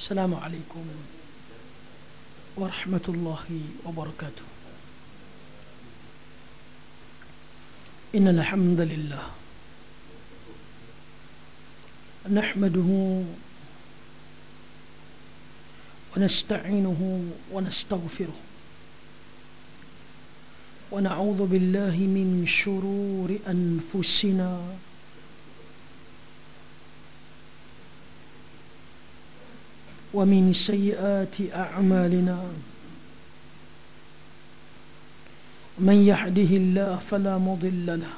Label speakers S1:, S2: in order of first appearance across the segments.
S1: السلام عليكم ورحمة الله وبركاته. إن الحمد لله نحمده ونستعينه ونستغفره ونعوذ بالله من شرور أنفسنا ومن سيئات أعمالنا. من يهده الله فلا مضل له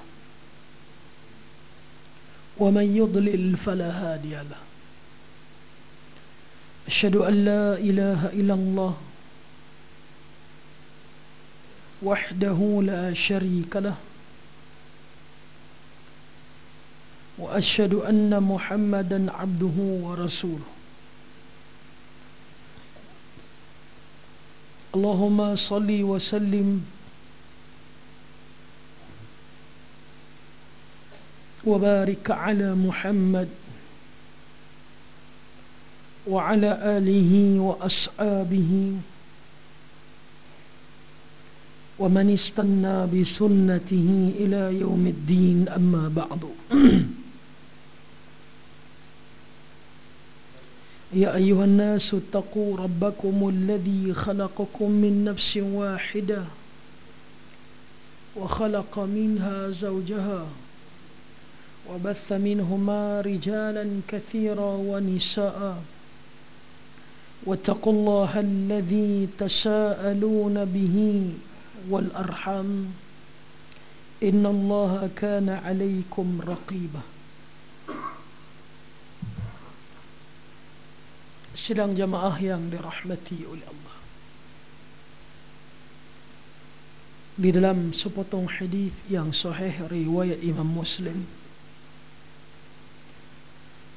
S1: ومن يضلل فلا هادي له. أشهد أن لا إله إلا الله وحده لا شريك له وأشهد أن محمدا عبده ورسوله. اللهم صل وسلم وبارك على محمد وعلى آله وأصحابه ومن استنى بسنته إلى يوم الدين. أما بعد. يا أيها الناس اتقوا ربكم الذي خلقكم من نفس واحدة وخلق منها زوجها وبث منهما رجالا كثيرا ونساء واتقوا الله الذي تساءلون به والأرحام إن الله كان عليكم رقيبا. Sidang jamaah yang dirahmati oleh Allah, di dalam sepotong hadis yang sahih riwayat Imam Muslim,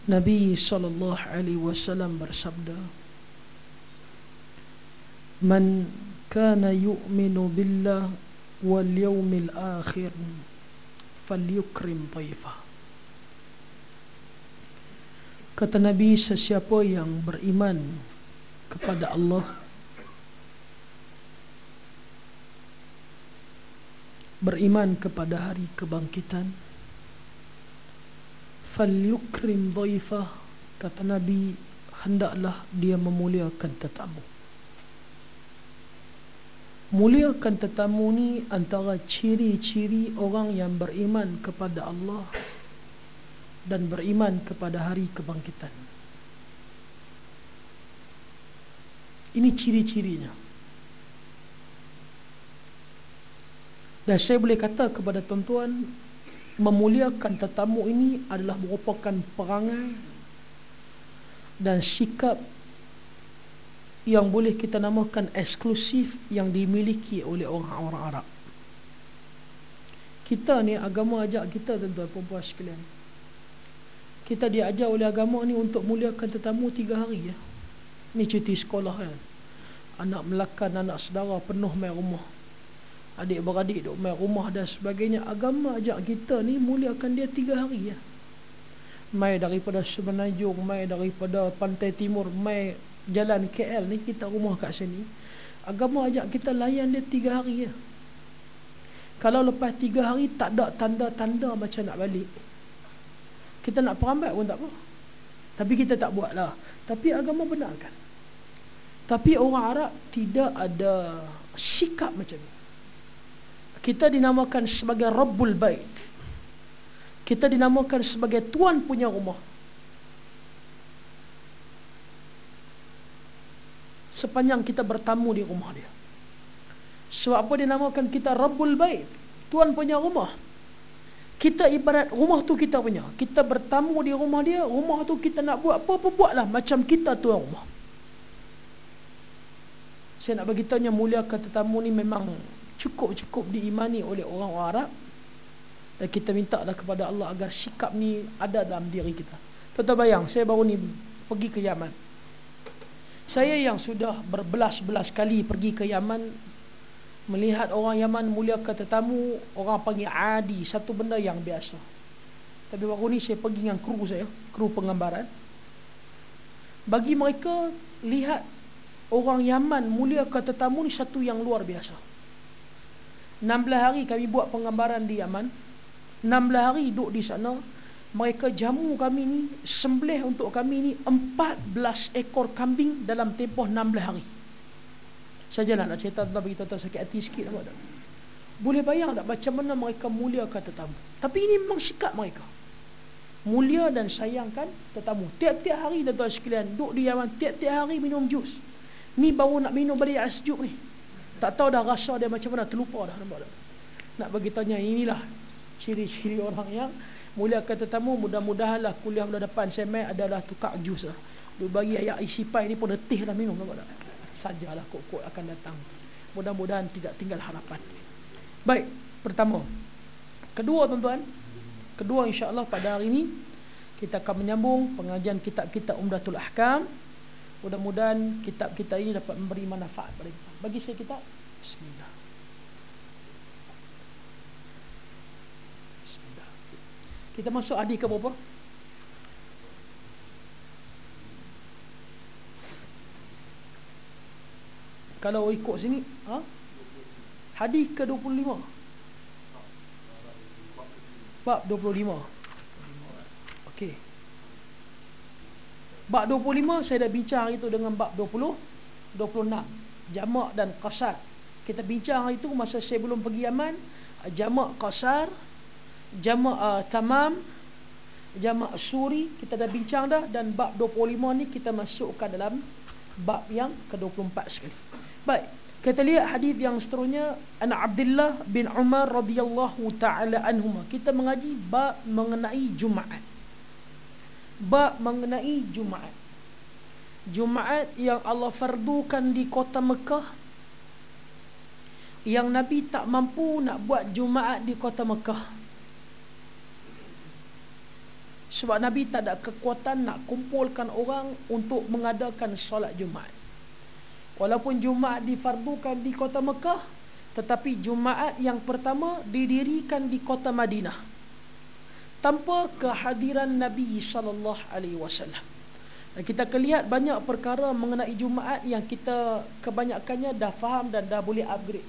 S1: Nabi sallallahu alaihi wasallam bersabda, "Man kana yu'minu billah wal yawmil akhir falyukrim dhaifah." Kata Nabi, sesiapa yang beriman kepada Allah, beriman kepada hari kebangkitan, falyukrim dhaifah, kata Nabi, hendaklah dia memuliakan tetamu. Muliakan tetamu ni antara ciri-ciri orang yang beriman kepada Allah dan beriman kepada hari kebangkitan. Ini ciri-cirinya. Dan saya boleh kata kepada tuan-tuan, memuliakan tetamu ini adalah merupakan perangai dan sikap yang boleh kita namakan eksklusif yang dimiliki oleh orang-orang Arab. Kita ni, agama ajak kita, tuan-tuan puan-puan sekalian, kita diajar oleh agama ni untuk muliakan tetamu 3 hari ya. Ni cuti sekolah kan. Anak melakan, anak saudara penuh main rumah. Adik-beradik duk main rumah dan sebagainya. Agama ajak kita ni muliakan dia 3 hari ya. Mai daripada Semenanjung, mai daripada Pantai Timur, mai jalan KL ni, kita rumah kat sini. Agama ajak kita layan dia 3 hari ya. Kalau lepas 3 hari tak ada tanda-tanda macam nak balik, kita nak perambat pun tak apa. Tapi kita tak buat lah. Tapi agama benarkan. Tapi orang Arab tidak ada sikap macam ni. Kita dinamakan sebagai Rabbul Bait. Kita dinamakan sebagai tuan punya rumah. Sepanjang kita bertamu di rumah dia. Sebab apa dinamakan kita Rabbul Bait? Tuan punya rumah. Kita ibarat rumah tu kita punya. Kita bertamu di rumah dia, rumah tu kita nak buat apa-apa buatlah macam kita tuan rumah. Saya nak bagi tahu, muliakan tetamu ni memang cukup-cukup diimani oleh orang Arab. Dan kita minta lah kepada Allah agar sikap ni ada dalam diri kita. Tuan-tuan bayang, saya baru ni pergi ke Yaman. Saya yang sudah berbelas-belas kali pergi ke Yaman, melihat orang Yaman muliakan tetamu, orang panggil adi, satu benda yang biasa. Tapi baru ni saya pergi dengan kru saya, kru penggambaran. Bagi mereka, lihat orang Yaman muliakan tetamu ni satu yang luar biasa. 16 hari kami buat penggambaran di Yaman. 16 hari duduk di sana. Mereka jamu kami ni, sembelih untuk kami ni 14 ekor kambing dalam tempoh 16 hari. Sajalah nak cerita tentang bagi tuan-tuan sakit hati sikit, nampak tak? Boleh bayang tak macam mana mereka muliakan tetamu? Tapi ini memang sikap mereka. Mulia dan sayangkan tetamu. Tiap-tiap hari tuan-tuan sekalian duduk di Yaman, tiap-tiap hari minum jus. Ni baru nak minum balik ais sejuk ni. Tak tahu dah rasa dia macam mana, terlupa dah, nampak tak? Nak bagi tanya, inilah ciri-ciri orang yang muliakan tetamu. Mudah-mudahanlah kuliah bulan depan semai adalah tukar jus lah. Dia bagi ayat isipai ni pun letih dah minum, nampak tak? Sajalah kok-kok akan datang. Mudah-mudahan tidak tinggal harapan. Baik, pertama. Kedua tuan-tuan, insya-Allah pada hari ini kita akan menyambung pengajian kitab-kitab Umdatul Ahkam. Mudah-mudahan kitab kita ini dapat memberi manfaat pada kita. Bagi saya kitab, bismillah. Bismillah. Kita masuk hadis ke berapa? Kalau ikut sini, hadis ke-25. Bab 25. Okey. Bab 25 saya dah bincang hari itu dengan bab 20, 26. Jamak dan qasar. Kita bincang hari itu masa saya belum pergi Yaman. Jamak qasar, jamak tamam, jamak suri kita dah bincang dah. Dan bab 25 ni kita masukkan dalam bab yang ke-24 sekali. Baik, kita lihat hadis yang seterusnya. An Abdullah bin Umar radhiyallahu taala anhuma. Kita mengaji bab mengenai Jumaat. Bab mengenai Jumaat. Jumaat yang Allah fardukan di kota Mekah, yang Nabi tak mampu nak buat Jumaat di kota Mekah. Sebab Nabi tak ada kekuatan nak kumpulkan orang untuk mengadakan solat Jumaat. Walaupun Jumaat difardukan di kota Mekah, tetapi Jumaat yang pertama didirikan di kota Madinah tanpa kehadiran Nabi SAW. Dan kita akan lihat banyak perkara mengenai Jumaat yang kita kebanyakannya dah faham dan dah boleh upgrade.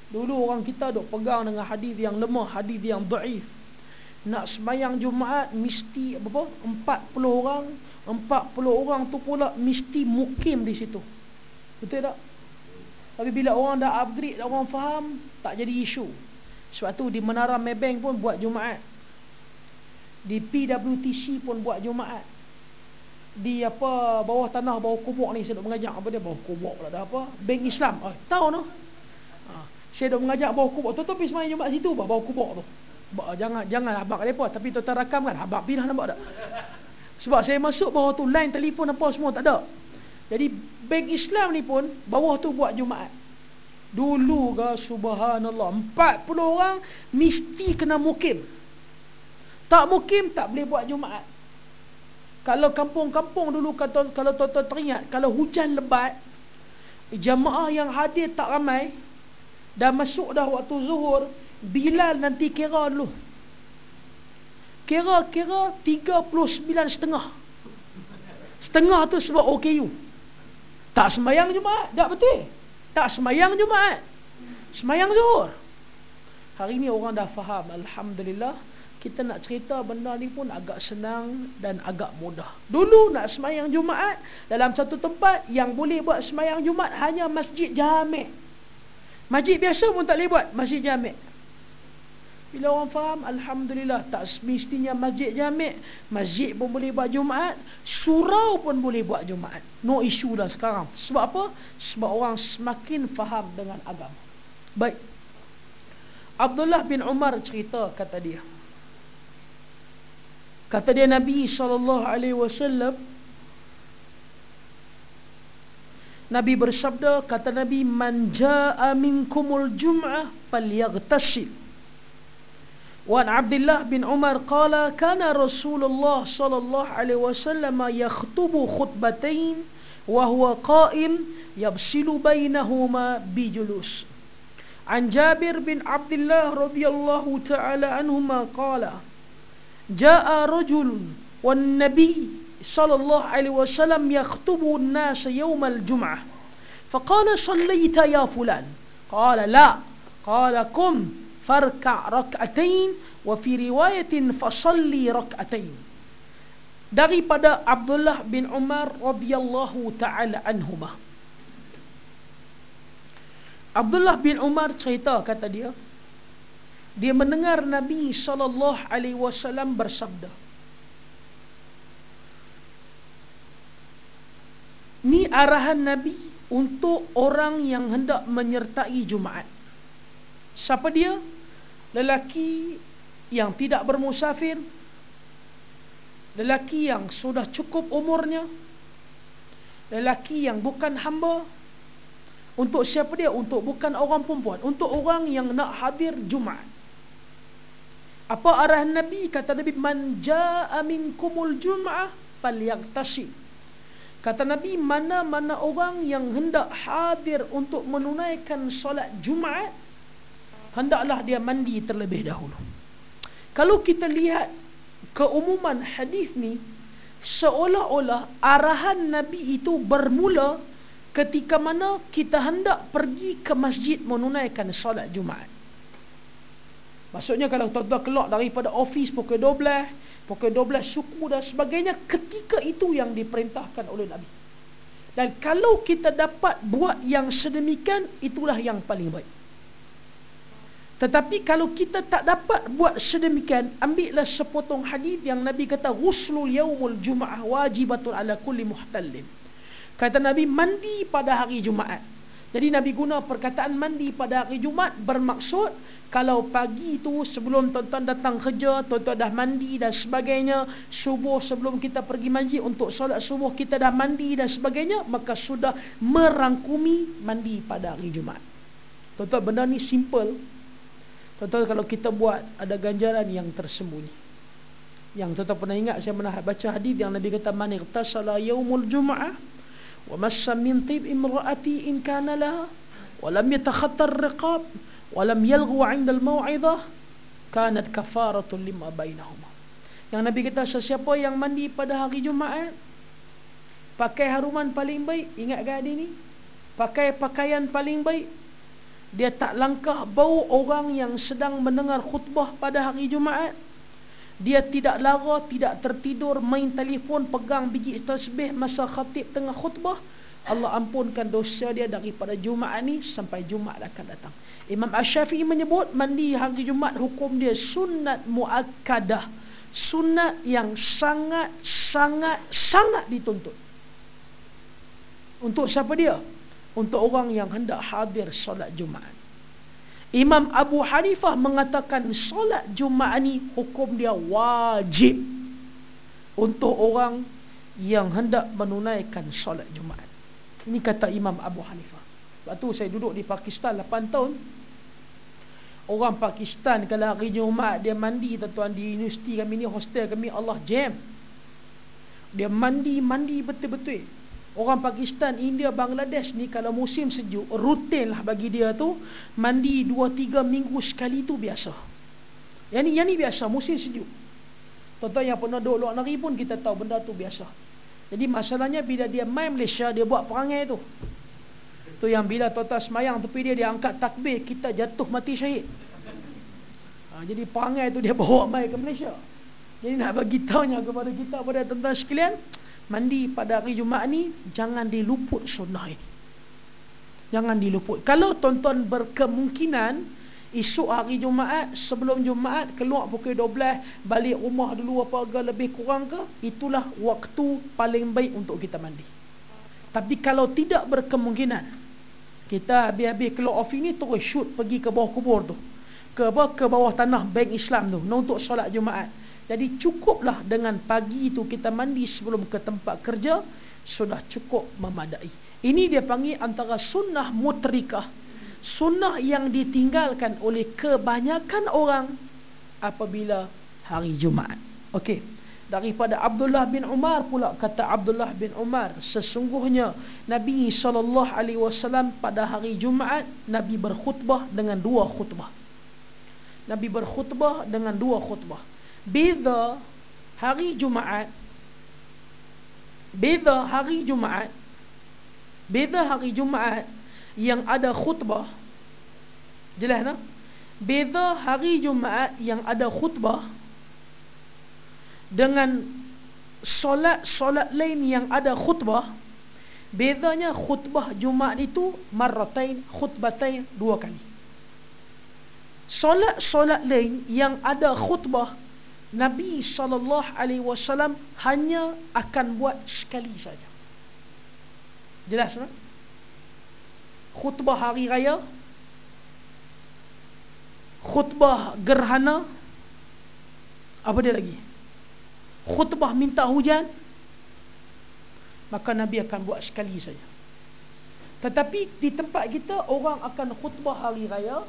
S1: Dulu orang kita duk pegang dengan hadis yang lemah, hadis yang dhaif. Nak sembahyang Jumaat mesti 40 orang. 40 orang tu pula mesti mukim di situ. Betul tak? Tapi bila orang dah upgrade, orang faham, tak jadi isu. Sebab tu di Menara Maybank pun buat Jumaat. Di PWTC pun buat Jumaat. Di bawah tanah, bawah kubur ni saya duk mengajak apa dia, bawah kubur pula dah apa? Bank Islam. Tahu no? Saya duk mengajak bawah kubur. Tu pergi sembahyang Jumaat situ bawah kubur tu. Jangan habaq depa, tapi tuan rakam kan, habaq pindah nampak tak? Sebab saya masuk bawah tu line telefon apa semua tak ada. Jadi Bank Islam ni pun bawah tu buat Jumaat. Dulu subhanallah 40 orang mesti kena mukim. Tak mukim tak boleh buat Jumaat. Kalau kampung-kampung dulu kalau tuan-tuan teringat, kalau hujan lebat, jamaah yang hadir tak ramai, dah masuk dah waktu zuhur, Bilal nanti kira dulu. Kira 39.5. Setengah tu sebab OKU. Tak sembahyang Jumaat. Tak betul. Tak sembahyang Jumaat. Sembahyang zuhur. Hari ni orang dah faham. Alhamdulillah. Kita nak cerita benda ni pun agak senang dan agak mudah. Dulu nak sembahyang Jumaat dalam satu tempat yang boleh buat sembahyang Jumaat hanya masjid jami'. Masjid biasa pun tak boleh buat. Masjid jami'. Bila orang faham, alhamdulillah, tak semestinya masjid jami', masjid pun boleh buat Jumaat, surau pun boleh buat Jumaat. No issue dah sekarang. Sebab apa? Sebab orang semakin faham dengan agama. Baik. Abdullah bin Umar cerita, kata dia Nabi SAW, Nabi bersabda, kata Nabi, man jaa minkumul jum'ah falyaghtasil. وعن عبد الله بن عمر قال كان رسول الله صلى الله عليه وسلم يخطب خطبتين وهو قائم يفصل بينهما بجلوس. عن جابر بن عبد الله رضي الله تعالى عنهما قال جاء رجل والنبي sallallahu alaihi wasallam yakhtubu an-nas yawm al-jum'ah. Faqala sallaita ya fulan? Qala la. Qala qum farka' rak'atain wa fi riwayatin fasalli rak'atain. Daripada Abdullah bin Umar radhiyallahu taala anhuma. Abdullah bin Umar cerita, kata dia mendengar Nabi sallallahu alaihi wasallam bersabda. Ni arahan Nabi untuk orang yang hendak menyertai Jumaat. Siapa dia? Lelaki yang tidak bermusafir, lelaki yang sudah cukup umurnya, lelaki yang bukan hamba. Untuk siapa dia? Untuk bukan orang perempuan, untuk orang yang nak hadir Jumaat. Apa arahan Nabi? Kata Nabi, man jaa minkumul jum'ah falyaghtasil. Kata Nabi, mana-mana orang yang hendak hadir untuk menunaikan solat Jumaat, hendaklah dia mandi terlebih dahulu. Kalau kita lihat keumuman hadis ni, seolah-olah arahan Nabi itu bermula ketika mana kita hendak pergi ke masjid menunaikan solat Jumaat. Maksudnya kalau tuan-tuan keluar daripada ofis pukul 12, pukul 12 suku dan sebagainya, ketika itu yang diperintahkan oleh Nabi. Dan kalau kita dapat buat yang sedemikian, itulah yang paling baik. Tetapi kalau kita tak dapat buat sedemikian, ambillah sepotong hadis yang Nabi kata, ghuslul yaumul jum'ah wajibatun ala kulli muhtallim. Kata Nabi, mandi pada hari Jumaat. Jadi Nabi guna perkataan mandi pada hari Jumaat, bermaksud kalau pagi itu sebelum tuan-tuan datang kerja, tuan-tuan dah mandi dan sebagainya, subuh sebelum kita pergi masjid untuk solat subuh kita dah mandi dan sebagainya, maka sudah merangkumi mandi pada hari Jumaat. Tuan-tuan, benda ni simple. Tuan-tuan, kalau kita buat, ada ganjaran yang tersembunyi. Yang tuan-tuan pernah ingat, saya pernah baca hadis yang Nabi kata, man ightasala yaumul jum'ah wa massa min tib imra'ati in kana laha wa lam yatakhattar riqab wa lam yalghu 'inda al-maw'idhah kanat kafaratun lima bainahuma. Yang Nabi kata, sesiapa yang mandi pada hari Jumaat, pakai haruman paling baik, ingat ke hadis ni? Pakai pakaian paling baik, dia tak langkah bau orang yang sedang mendengar khutbah pada hari Jumaat, dia tidak lara, tidak tertidur, main telefon, pegang biji tasbih masa khatib tengah khutbah, Allah ampunkan dosa dia daripada Jumaat ni sampai Jumaat akan datang. Imam Asy-Syafi'i menyebut mandi hari Jumaat hukum dia sunat muakkadah, sunat yang sangat dituntut. Untuk siapa dia? Untuk orang yang hendak hadir solat Jumaat. Imam Abu Hanifah mengatakan solat Jumaat ni hukum dia wajib untuk orang yang hendak menunaikan solat Jumaat. Ini kata Imam Abu Hanifah. Sebab tu saya duduk di Pakistan 8 tahun. Orang Pakistan kalau hari Jumaat dia mandi, tuan-tuan, di universiti kami ni, hostel kami, Allah jam. Dia mandi betul-betul. Orang Pakistan, India, Bangladesh ni kalau musim sejuk, rutin lah bagi dia tu mandi 2-3 minggu sekali tu biasa. Yang ni biasa, musim sejuk. Tuan-tuan yang pernah duduk luar negeri pun kita tahu benda tu biasa. Jadi masalahnya bila dia main Malaysia, dia buat perangai tu. Tu yang bila tuan-tuan semayang tepi dia angkat takbir, kita jatuh mati syahid. Jadi perangai tu dia bawa mai ke Malaysia. Jadi nak bagi tahunya kepada kita, pada tuan-tuan sekalian, mandi pada hari Jumaat ni jangan diluput sunnah ini. Jangan diluput. Kalau tuan-tuan berkemungkinan esok hari Jumaat, sebelum Jumaat keluar pukul 12, balik rumah dulu apa agak lebih kurang ke, itulah waktu paling baik untuk kita mandi. Tapi kalau tidak berkemungkinan, kita habis-habis keluar office ni terus shoot pergi ke bawah kubur tu, ke bawah tanah bank Islam tu untuk solat Jumaat. Jadi cukuplah dengan pagi itu kita mandi sebelum ke tempat kerja, sudah cukup memadai. Ini dia panggil antara sunnah mutrikah, sunnah yang ditinggalkan oleh kebanyakan orang apabila hari Jumaat. Okey. Daripada Abdullah bin Umar pula, kata Abdullah bin Umar, sesungguhnya Nabi SAW pada hari Jumaat Nabi berkhutbah dengan 2 khutbah. Nabi berkhutbah dengan 2 khutbah. Beza hari Jumaat Beza hari Jumaat, beza hari Jumaat yang ada khutbah. Jelas tak? Beza hari Jumaat yang ada khutbah dengan solat lain yang ada khutbah. Bezanya khutbah Jumaat itu marratain, khutbatain, 2 kali. Solat lain yang ada khutbah, Nabi SAW hanya akan buat sekali saja. Jelas tak? Khutbah hari raya, khutbah gerhana, apa dia lagi? Khutbah minta hujan, maka Nabi akan buat sekali saja. Tetapi di tempat kita, orang akan khutbah hari raya,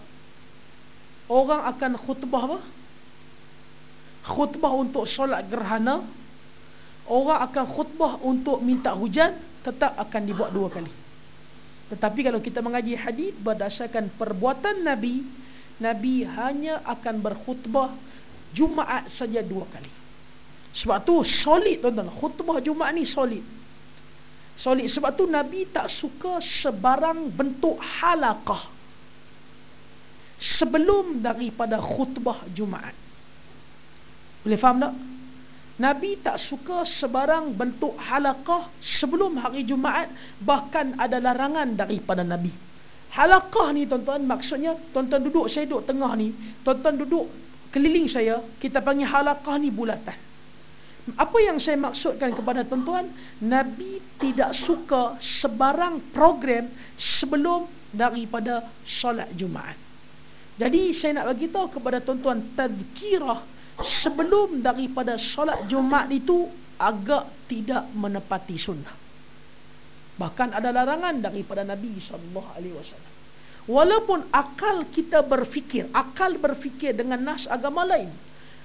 S1: orang akan khutbah apa? Khutbah untuk solat gerhana, orang akan khutbah untuk minta hujan, tetap akan dibuat 2 kali. Tetapi kalau kita mengaji hadis berdasarkan perbuatan Nabi, Nabi hanya akan berkhutbah Jumaat saja 2 kali. Sebab tu solid tuan-tuan, khutbah Jumaat ni solid. Solid sebab tu Nabi tak suka sebarang bentuk halaqah sebelum daripada khutbah Jumaat. Boleh faham tak? Nabi tak suka sebarang bentuk halaqah sebelum hari Jumaat, bahkan ada larangan daripada Nabi. Halaqah ni tuan-tuan, maksudnya tuan-tuan duduk, saya duduk tengah ni, tuan-tuan duduk keliling saya, kita panggil halaqah ni bulatan. Apa yang saya maksudkan kepada tuan-tuan, Nabi tidak suka sebarang program sebelum daripada solat Jumaat. Jadi saya nak bagi tahu kepada tuan-tuan, tazkirah sebelum daripada solat Jumaat itu agak tidak menepati sunnah. Bahkan ada larangan daripada Nabi SAW. Walaupun akal kita berfikir, akal berfikir dengan nas agama lain,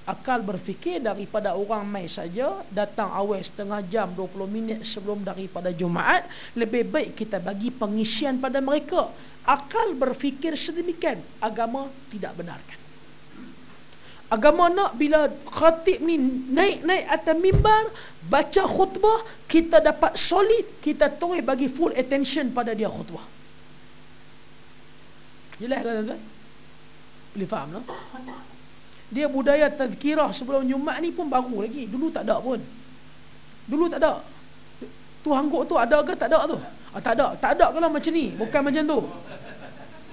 S1: akal berfikir daripada orang mai saja datang awal setengah jam 20 minit sebelum daripada Jumaat, lebih baik kita bagi pengisian pada mereka. Akal berfikir sedemikian, agama tidak benarkan. Agama nak bila khatib ni naik atas mimbar baca khutbah, kita dapat solid, kita terus bagi full attention pada dia khutbah. Jelas tak? Boleh faham tak? Dia budaya tazkirah sebelum Jumaat ni pun baru lagi. Dulu tak ada pun. Dulu tak ada. Tu hangguk tu ada ke tak ada tu? Tak ada. Tak ada kalau macam ni. Bukan macam tu.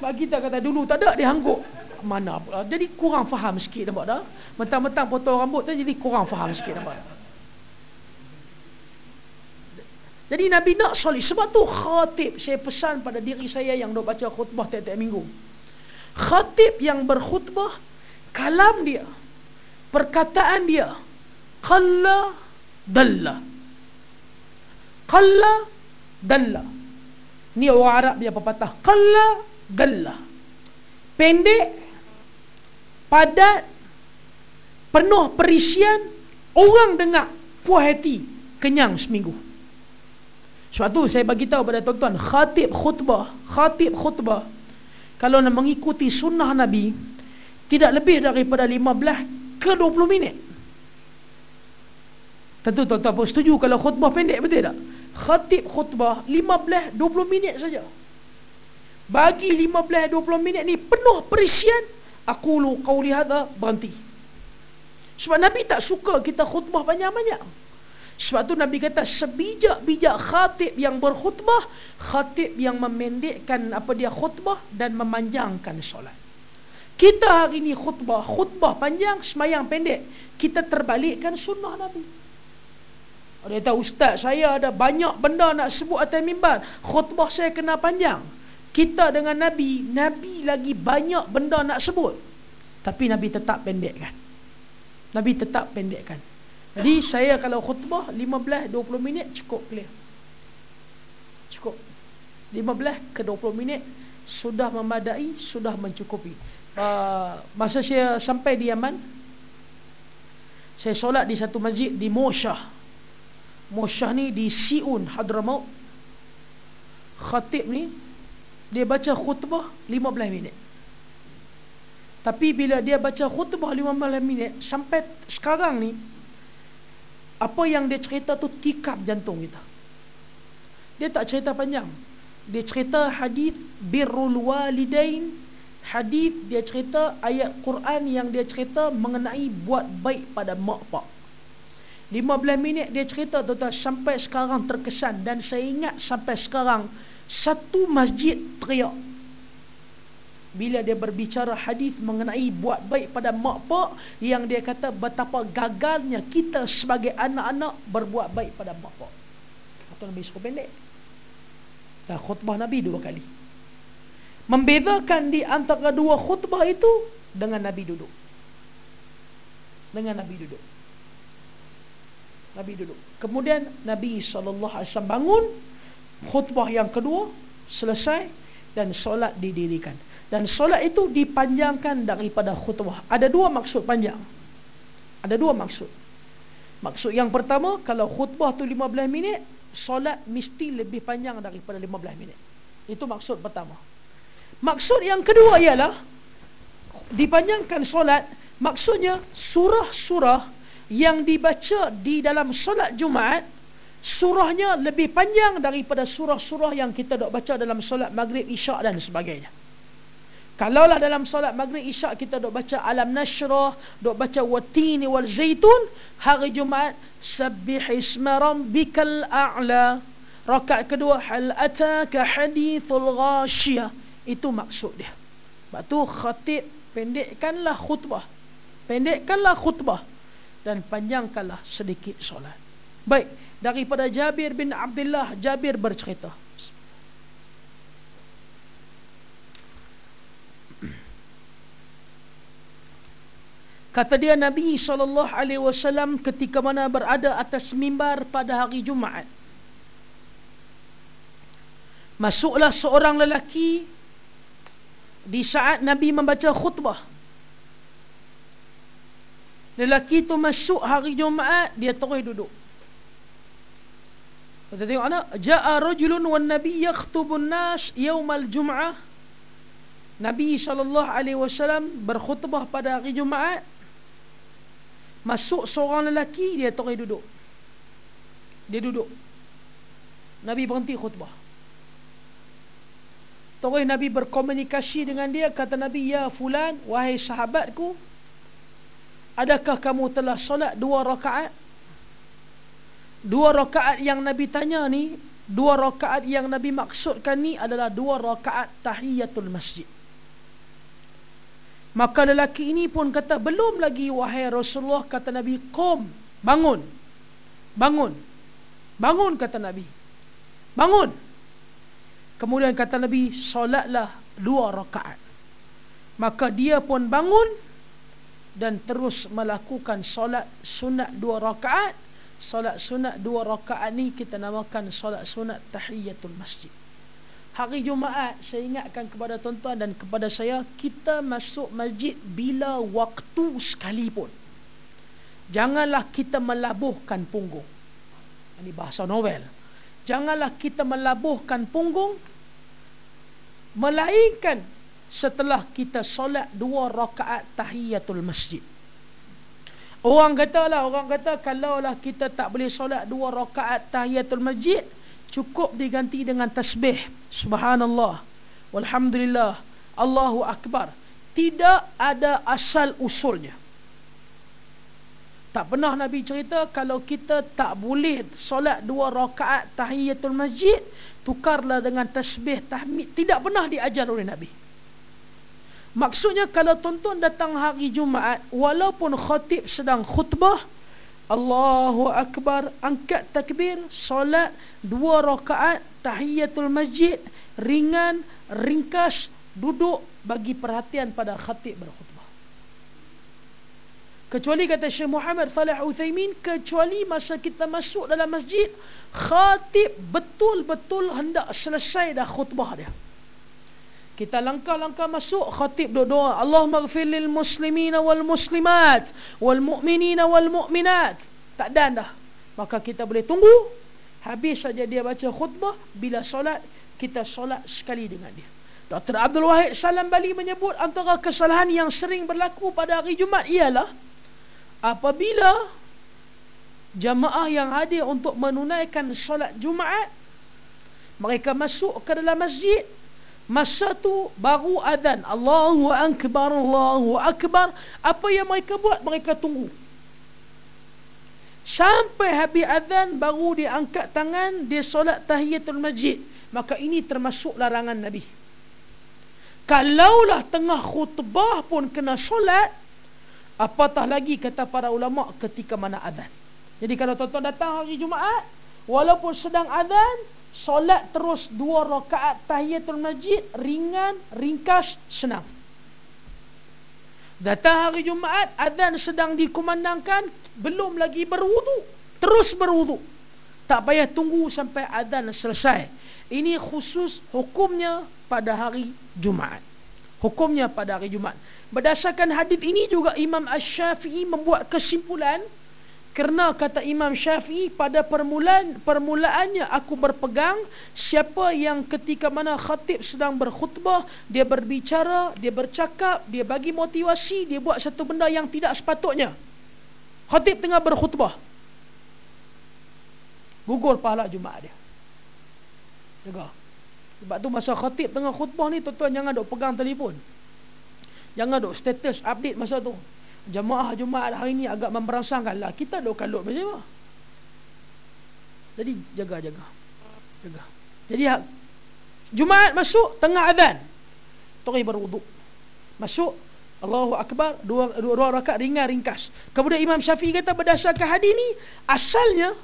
S1: Bagi kita kata dulu tak ada, dia hangguk. Mana pula. Jadi kurang faham sikit nampak dah. Mentang-mentang potong rambut tu jadi kurang faham sikit nampak. Jadi Nabi nak solid. Sebab tu khatib, saya pesan pada diri saya yang duk baca khutbah tiap-tiap minggu. Khatib yang berkhutbah, kalam dia, perkataan dia, qalla dalla. Qalla dalla. Ni orang Arab dia pepatah. Qalla dalla. Pendek, padat, penuh perisian, orang dengar puas hati, kenyang seminggu. Sebab tu saya bagi tahu pada tuan-tuan, khatib khutbah kalau nak mengikuti sunnah Nabi, tidak lebih daripada 15 ke 20 minit. Tentu tuan-tuan pun setuju kalau khutbah pendek, betul tak? Khatib khutbah 15-20 minit saja. Bagi 15-20 minit ni penuh perisian, aqulu qawli hadha, berhenti. Sebab Nabi tak suka kita khutbah banyak-banyak. Sebab tu Nabi kata sebijak-bijak khatib yang berkhutbah, khatib yang memendekkan apa dia khutbah dan memanjangkan solat. Kita hari ni khutbah panjang, semayang pendek. Kita terbalikkan sunnah Nabi. Dia kata, ustaz saya ada banyak benda nak sebut atas mimbar, khutbah saya kena panjang. Kita dengan Nabi lagi banyak benda nak sebut, tapi Nabi tetap pendekkan. Jadi saya kalau khutbah 15-20 minit cukup clear. Cukup 15 ke 20 minit sudah memadai, sudah mencukupi. Masa saya sampai di Yaman, saya solat di satu masjid di Moshah ni di Siun, Hadramaut. Khatib ni dia baca khutbah 15 minit. Tapi bila dia baca khutbah 15 minit sampai sekarang ni, Apa yang dia cerita tu tikam jantung kita. Dia tak cerita panjang. Dia cerita hadis birrul walidain, hadis dia cerita ayat Quran yang dia cerita mengenai buat baik pada mak pak. 15 minit dia cerita tuan-tuan, sampai sekarang terkesan, dan saya ingat sampai sekarang satu masjid teriak bila dia berbicara hadis mengenai buat baik pada mak pak, yang dia kata betapa gagalnya kita sebagai anak-anak berbuat baik pada mak pak. Kata Nabi suruh pendek. Dan khutbah Nabi 2 kali. Membezakan di antara 2 khutbah itu dengan Nabi duduk. Dengan Nabi duduk. Nabi duduk. Kemudian Nabi SAW bangun, khutbah yang kedua selesai, dan solat didirikan. Dan solat itu dipanjangkan daripada khutbah. Ada 2 maksud panjang. Ada 2 maksud. Maksud yang pertama, kalau khutbah tu 15 minit, solat mesti lebih panjang daripada 15 minit. Itu maksud pertama. Maksud yang kedua ialah dipanjangkan solat, maksudnya surah-surah yang dibaca di dalam solat Jumaat, surahnya lebih panjang daripada surah-surah yang kita dok baca dalam solat Maghrib, Isyak dan sebagainya. Kalaulah dalam solat Maghrib, Isyak kita dok baca Alam Nashrah, dok baca Wattini wal Zaitun, hari Jumaat Sabbih isma rabbikal a'la, rakaat kedua Hal ataka hadithul ghashiyah. Itu maksud dia. Sebab tu khatib pendekkanlah khutbah. Pendekkanlah khutbah dan panjangkanlah sedikit solat. Baik, daripada Jabir bin Abdullah, Jabir bercerita. Kata dia, Nabi SAW ketika mana berada atas mimbar pada hari Jumaat, masuklah seorang lelaki di saat Nabi membaca khutbah. Lelaki tu masuk hari Jumaat, dia terus duduk. Kita tengok anak, ja'a rajulun wan nabi yakhtubun nas yaumal jum'ah. Nabi SAW berkhutbah pada hari Jumaat. Masuk seorang lelaki, dia terus duduk. Dia duduk. Nabi berhenti khutbah. Terus Nabi berkomunikasi dengan dia. Kata Nabi, ya fulan, wahai sahabatku, adakah kamu telah solat 2 rakaat? 2 rakaat yang Nabi tanya ni, 2 rakaat yang Nabi maksudkan ni adalah 2 rakaat tahiyatul masjid. Maka lelaki ini pun kata, belum lagi wahai Rasulullah. Kata Nabi, qum, bangun. Bangun. Bangun, kata Nabi. Bangun. Kemudian kata Nabi, solatlah 2 rakaat. Maka dia pun bangun dan terus melakukan solat sunat 2 rakaat. Solat sunat 2 rakaat ni kita namakan solat sunat tahiyatul masjid. Hari Jumaat, saya ingatkan kepada tuan-tuan dan kepada saya, kita masuk masjid bila waktu sekalipun. Janganlah kita melabuhkan punggung. Ini bahasa novel. Janganlah kita melabuhkan punggung, melainkan setelah kita solat 2 rakaat tahiyatul masjid. Orang kata kalaulah kita tak boleh solat 2 rakaat tahiyatul masjid, cukup diganti dengan tasbih subhanallah walhamdulillah Allahu akbar. Tidak ada asal usulnya. Tak pernah Nabi cerita kalau kita tak boleh solat 2 rakaat tahiyatul masjid, tukarlah dengan tasbih tahmid. Tidak pernah diajar oleh Nabi. Maksudnya kalau tuan-tuan datang hari Jumaat, walaupun khatib sedang khutbah, Allahu akbar, angkat takbir, solat 2 rakaat tahiyatul masjid, ringan, ringkas, duduk, bagi perhatian pada khatib berkhutbah. Kecuali kata Syekh Muhammad Salih Uthaymin, kecuali masa kita masuk dalam masjid, khatib betul-betul hendak selesai dah khutbah dia. Kita langkah-langkah masuk, khatib doa, Allahumma ghfir lil muslimina wal muslimat wal mu'minina wal mu'minat. Tak dan dah. Maka kita boleh tunggu habis saja dia baca khutbah. Bila solat, kita solat sekali dengan dia. Dr. Abdul Wahid Salam Bali menyebut antara kesalahan yang sering berlaku pada hari Jumaat ialah apabila jamaah yang hadir untuk menunaikan solat Jumaat, mereka masuk ke dalam masjid. Masa tu baru azan, Allahu Akbar, Allahu Akbar. Apa yang mereka buat? Mereka tunggu sampai habis azan, baru dia angkat tangan, dia solat tahiyatul masjid. Maka ini termasuk larangan Nabi. Kalaulah tengah khutbah pun kena solat, apatah lagi kata para ulama ketika mana azan. Jadi kalau tuan-tuan datang hari Jumaat, walaupun sedang azan, solat terus 2 rakaat tahiyatul masjid, ringan, ringkas, senang. Datang hari Jumaat, azan sedang dikumandangkan, belum lagi berwudu, terus berwudu. Tak payah tunggu sampai azan selesai. Ini khusus hukumnya pada hari Jumaat. Hukumnya pada hari Jumaat. Berdasarkan hadis ini juga Imam Asy-Syafi'i membuat kesimpulan, kerana kata Imam Syafi'i, pada permulaannya aku berpegang, siapa yang ketika mana khatib sedang berkhutbah, dia berbicara, dia bercakap, dia bagi motivasi, dia buat satu benda yang tidak sepatutnya. Khatib tengah berkhutbah, gugur pahala Jumaat dia. Jaga. Sebab tu masa khatib tengah khutbah ni, tuan-tuan jangan duk pegang telefon, jangan duk status update masa tu. Jemaah Jumaat hari ni agak memberangsangkan lah, kita duk kalut macam mana. Jadi jaga. Jadi Jumaat masuk tengah azan, terus berwuduk, masuk Allahu Akbar, 2 rakaat ringan ringkas. Kemudian Imam Syafi'i kata berdasarkan hadis ni, asalnya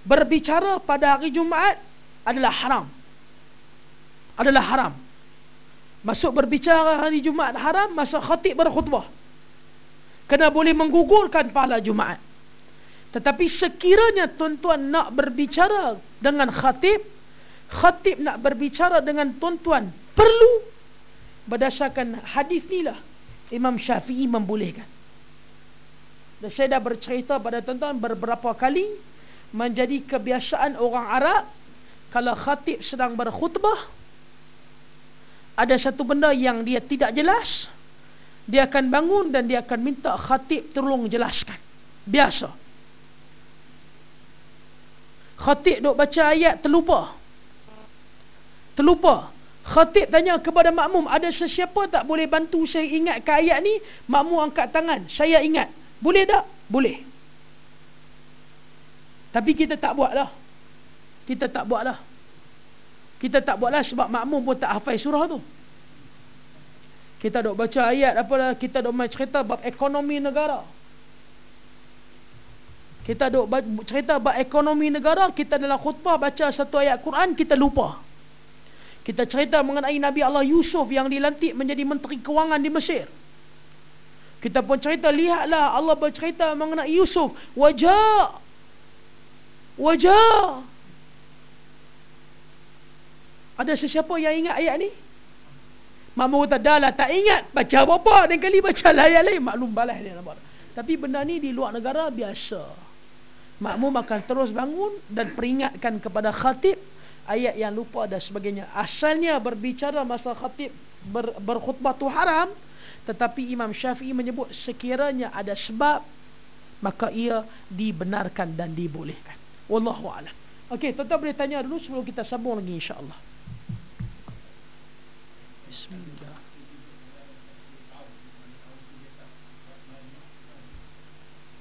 S1: berbicara pada hari Jumaat adalah haram. Masuk berbicara hari Jumaat haram masa khatib berkhutbah, kerana boleh menggugurkan pahala Jumaat. Tetapi sekiranya tuan-tuan nak berbicara dengan khatib nak berbicara dengan tuan-tuan, perlu, berdasarkan hadis inilah Imam Syafi'i membolehkan. Dan saya dah bercerita pada tuan-tuan beberapa kali, menjadi kebiasaan orang Arab, kalau khatib sedang berkhutbah, ada satu benda yang dia tidak jelas, dia akan bangun dan dia akan minta khatib tolong jelaskan. Biasa. Khatib duk baca ayat, terlupa. Khatib tanya kepada makmum, ada sesiapa tak boleh bantu saya ingatkan ayat ni? Makmum angkat tangan, saya ingat. Boleh tak? Boleh. Tapi kita tak buatlah. Kita tak buatlah sebab makmum pun tak hafal surah tu. Kita duk baca ayat apalah, kita duk main cerita bab ekonomi negara. Kita duk cerita bab ekonomi negara, kita dalam khutbah baca satu ayat Quran, kita lupa. Kita cerita mengenai Nabi Allah Yusuf yang dilantik menjadi menteri kewangan di Mesir. Kita pun cerita, lihatlah Allah bercerita mengenai Yusuf, wajah. Ada sesiapa yang ingat ayat ni? Makmum kata, dah lah tak ingat, baca apa-apa, dan kali baca ayat lain, maklum balas dia nampak. Tapi benda ni di luar negara biasa. Makmum akan terus bangun dan peringatkan kepada khatib ayat yang lupa dan sebagainya. Asalnya berbicara masa khatib berkhutbah tu haram, tetapi Imam Syafi'i menyebut sekiranya ada sebab, maka ia dibenarkan dan dibolehkan. Wallahu a'lam. Okey, tuan-tuan boleh tanya dulu sebelum kita sambung lagi insya-Allah. Bismillah.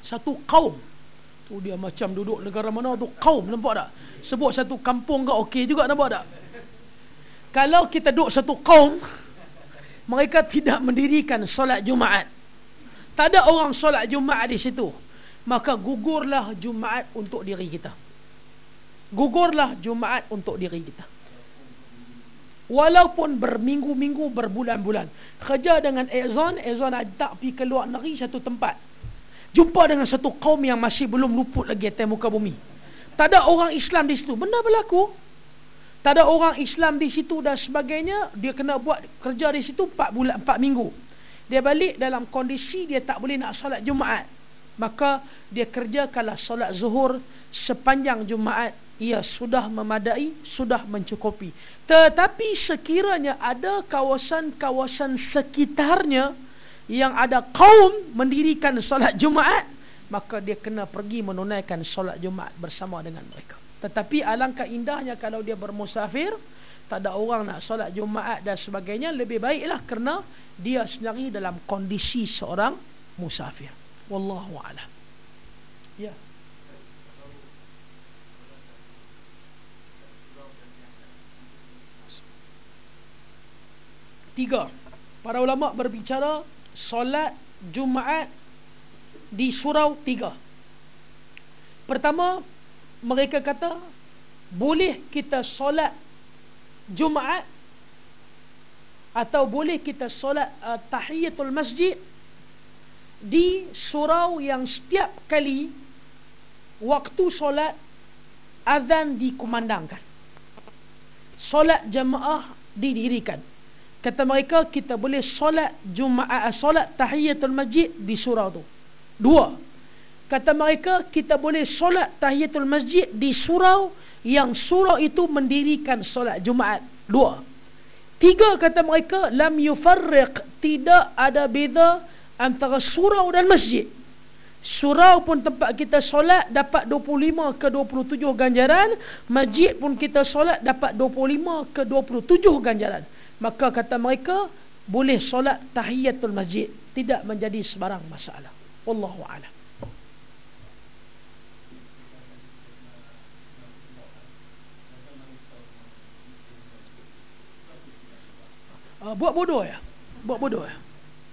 S1: Satu kaum tu dia macam duduk negara mana tu, kaum, nampak tak? Sebut satu kampung ke okey juga, nampak tak? Kalau kita duduk satu kaum, mereka tidak mendirikan solat Jumaat, tak ada orang solat Jumaat di situ, maka gugurlah Jumaat untuk diri kita. Gugurlah Jumaat untuk diri kita. Walaupun berminggu-minggu, berbulan-bulan. Kerja dengan Azan tak pergi ke luar negeri satu tempat, jumpa dengan satu kaum yang masih belum luput lagi atas muka bumi. Tak ada orang Islam di situ, benda berlaku. Tak ada orang Islam di situ dan sebagainya. Dia kena buat kerja di situ 4 minggu. Dia balik dalam kondisi dia tak boleh nak solat Jumaat, maka dia kerjakanlah solat zuhur sepanjang Jumaat. Ia sudah memadai, sudah mencukupi. Tetapi sekiranya ada kawasan-kawasan sekitarnya yang ada kaum mendirikan solat Jumaat, maka dia kena pergi menunaikan solat Jumaat bersama dengan mereka. Tetapi alangkah indahnya kalau dia bermusafir, tak ada orang nak solat Jumaat dan sebagainya, lebih baiklah kerana dia sendiri dalam kondisi seorang musafir. Wallahu a'lam. Ya. Tiga, para ulama berbicara solat Jumaat di surau tiga. Pertama, mereka kata boleh kita solat Jumaat atau boleh kita solat tahiyatul masjid di surau yang setiap kali waktu solat azan dikumandangkan, solat jemaah didirikan. Kata mereka kita boleh solat Jumaat, solat tahiyatul masjid di surau tu. Dua, kata mereka kita boleh solat tahiyatul masjid di surau yang surau itu mendirikan solat Jumaat. Dua. Tiga, kata mereka lam yufarriq, tidak ada beza antara surau dan masjid. Surau pun tempat kita solat dapat 25 ke 27 ganjaran, masjid pun kita solat dapat 25 ke 27 ganjaran. Maka kata mereka boleh solat tahiyatul masjid, tidak menjadi sebarang masalah. Wallahu a'lam. Buat bodoh ya. Buat bodoh ya.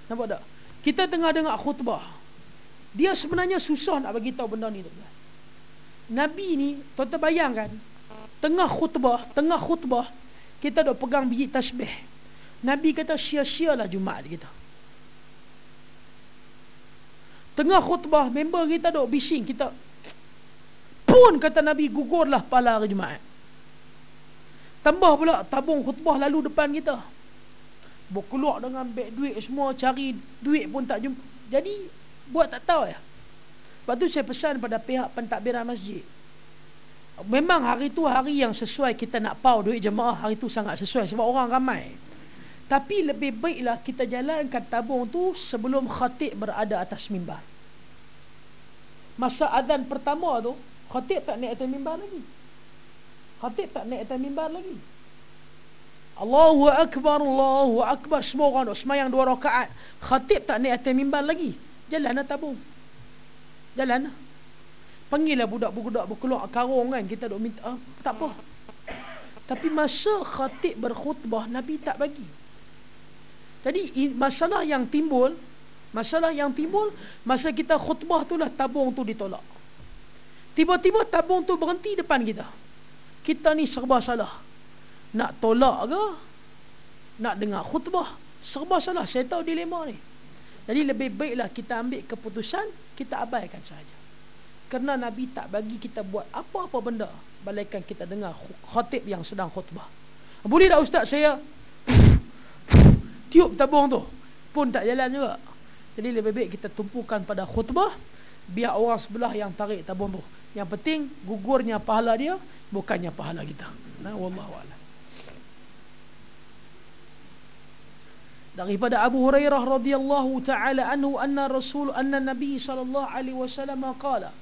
S1: Nampak tak? Kita tengah dengar khutbah. Dia sebenarnya susah nak bagi tahu benda ni tu. Nabi ni, tuan-tuan bayangkan, tengah khutbah kita dok pegang biji tasbih. Nabi kata sia-sialah Jumaat kita. Tengah khutbah member kita dok bising, kita pun kata Nabi gugurlah pahala hari Jumaat. Tambah pula tabung khutbah lalu depan kita. Berkeluar dengan beg duit semua, cari duit pun tak jumpa. Jadi buat tak tahu ya. Sebab tu saya pesan pada pihak pentadbiran masjid, memang hari tu hari yang sesuai kita nak pau duit jemaah, hari tu sangat sesuai sebab orang ramai. Tapi lebih baiklah kita jalankan tabung tu sebelum khatib berada atas mimbar. Masa azan pertama tu, khatib tak naik atas mimbar lagi. Allahu Akbar, Allahu Akbar. Semua orang duk semayang 2 rakaat. Khatib tak naik atas mimbar lagi. Jalanlah tabung. Jalan. Panggillah budak-budak berkeluar karung kan. Kita duk minta. Tak apa. Tapi masa khatib berkhutbah, Nabi tak bagi. Jadi masalah yang timbul masa kita khutbah tu lah, tabung tu ditolak. Tiba-tiba tabung tu berhenti depan kita. Kita ni serba salah. Nak tolak ke? Nak dengar khutbah? Serba salah. Saya tahu dilema ni. Jadi lebih baiklah kita ambil keputusan, kita abaikan saja. Kerana Nabi tak bagi kita buat apa-apa benda balaikan kita dengar khatib yang sedang khutbah. Boleh tak ustaz saya tiup tabung tu? Pun tak jalan juga. Jadi lebih baik kita tumpukan pada khutbah, biar orang sebelah yang tarik tabung tu. Yang penting gugurnya pahala dia, bukannya pahala kita. Nah, wallahu a'lam. Daripada Abu Hurairah radhiyallahu taala anhu anna Nabi sallallahu alaihi wasallam qala.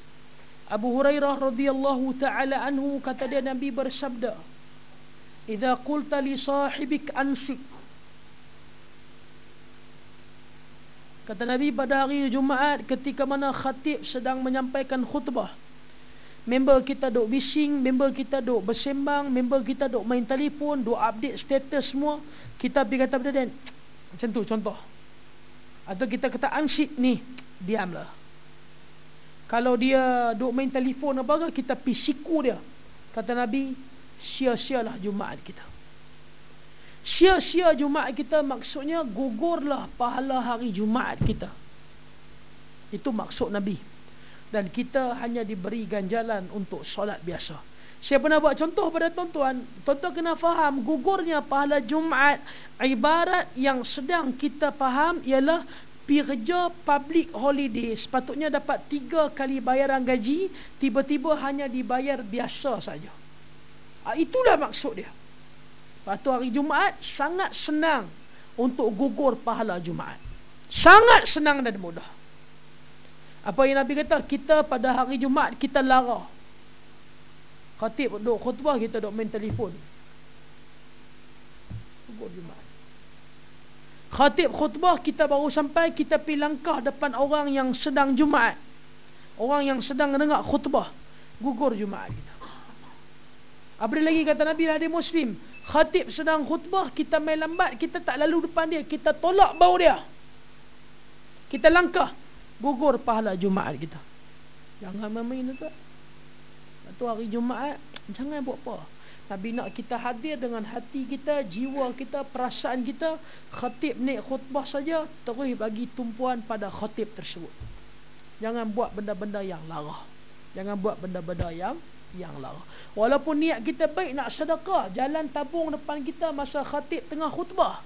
S1: Abu Hurairah radhiyallahu taala anhu kata dia, Nabi bersabda, "Idza qulta li sahibik ansik." Kata Nabi pada hari Jumaat ketika mana khatib sedang menyampaikan khutbah, member kita duk bising, member kita duk bersembang, member kita duk main telefon, duk update status semua, kita pergi kata pada dia macam tu contoh. Atau kita kata ansik ni, diamlah. Kalau dia duk main telefon apa ke, kita pergi siku dia. Kata Nabi, sia-sialah Jumaat kita. Sia-sia Jumaat kita maksudnya gugurlah pahala hari Jumaat kita. Itu maksud Nabi. Dan kita hanya diberi ganjaran untuk solat biasa. Saya pernah buat contoh pada tuan-tuan. Tuan-tuan kena faham, gugurnya pahala Jumaat, ibarat yang sedang kita faham ialah kerja public holiday. Sepatutnya dapat 3 kali bayaran gaji, tiba-tiba hanya dibayar biasa saja. Itulah maksud dia. Lepas tu hari Jumaat sangat senang untuk gugur pahala Jumaat. Sangat senang dan mudah. Apa yang Nabi kata? Kita pada hari Jumaat kita lara. Khatib duk khutbah, kita duk main telefon. Gugur Jumaat. Khatib khutbah, kita baru sampai, kita pergi langkah depan orang yang sedang Jumaat. Orang yang sedang dengar khutbah. Gugur Jumaat kita. Apa lagi kata Nabi hadis Muslim? Khatib sedang khutbah, kita main lambat, kita tak lalu depan dia, kita tolak bau dia. Kita langkah, gugur pahala Jumaat kita. Jangan main tu. Waktu hari Jumaat, jangan buat apa. Nabi nak kita hadir dengan hati kita, jiwa kita, perasaan kita. Khatib naik khutbah saja, terus bagi tumpuan pada khatib tersebut. Jangan buat benda-benda yang lara. Jangan buat benda-benda yang lara. Walaupun niat kita baik nak sedekah, jalan tabung depan kita masa khatib tengah khutbah.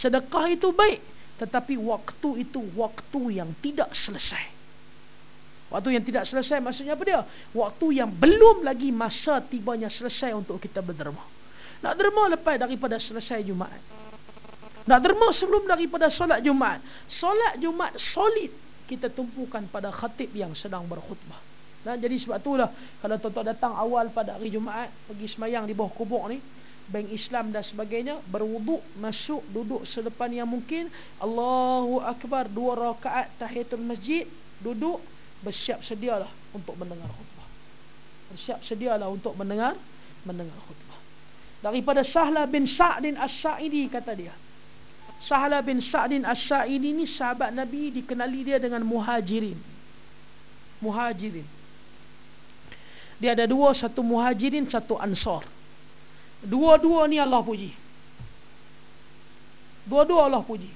S1: Sedekah itu baik, tetapi waktu itu waktu yang tidak selesai. Waktu yang tidak selesai maksudnya apa dia? Waktu yang belum lagi masa tibanya selesai untuk kita berderma. Nak derma lepas daripada selesai Jumaat. Nak derma sebelum daripada solat Jumaat. Solat Jumaat solid kita tumpukan pada khatib yang sedang berkhutbah. Nah, jadi sebab itulah kalau tuan-tuan datang awal pada hari Jumaat, pergi semayang di bawah kubur ni, bank Islam dan sebagainya, berwuduk, masuk, duduk sedepan yang mungkin, Allahu Akbar, 2 rakaat tahiyatul masjid, duduk, bersiap sedialah untuk mendengar khutbah. Bersiap sedialah untuk mendengar khutbah. Daripada Sahla bin Sa'din As-Sa'idi kata dia. Sahla bin Sa'din As-Sa'idi ni sahabat Nabi, dikenali dia dengan Muhajirin. Muhajirin. Dia ada 2, satu Muhajirin, satu Ansar. Dua-dua ni Allah puji. Dua-dua Allah puji.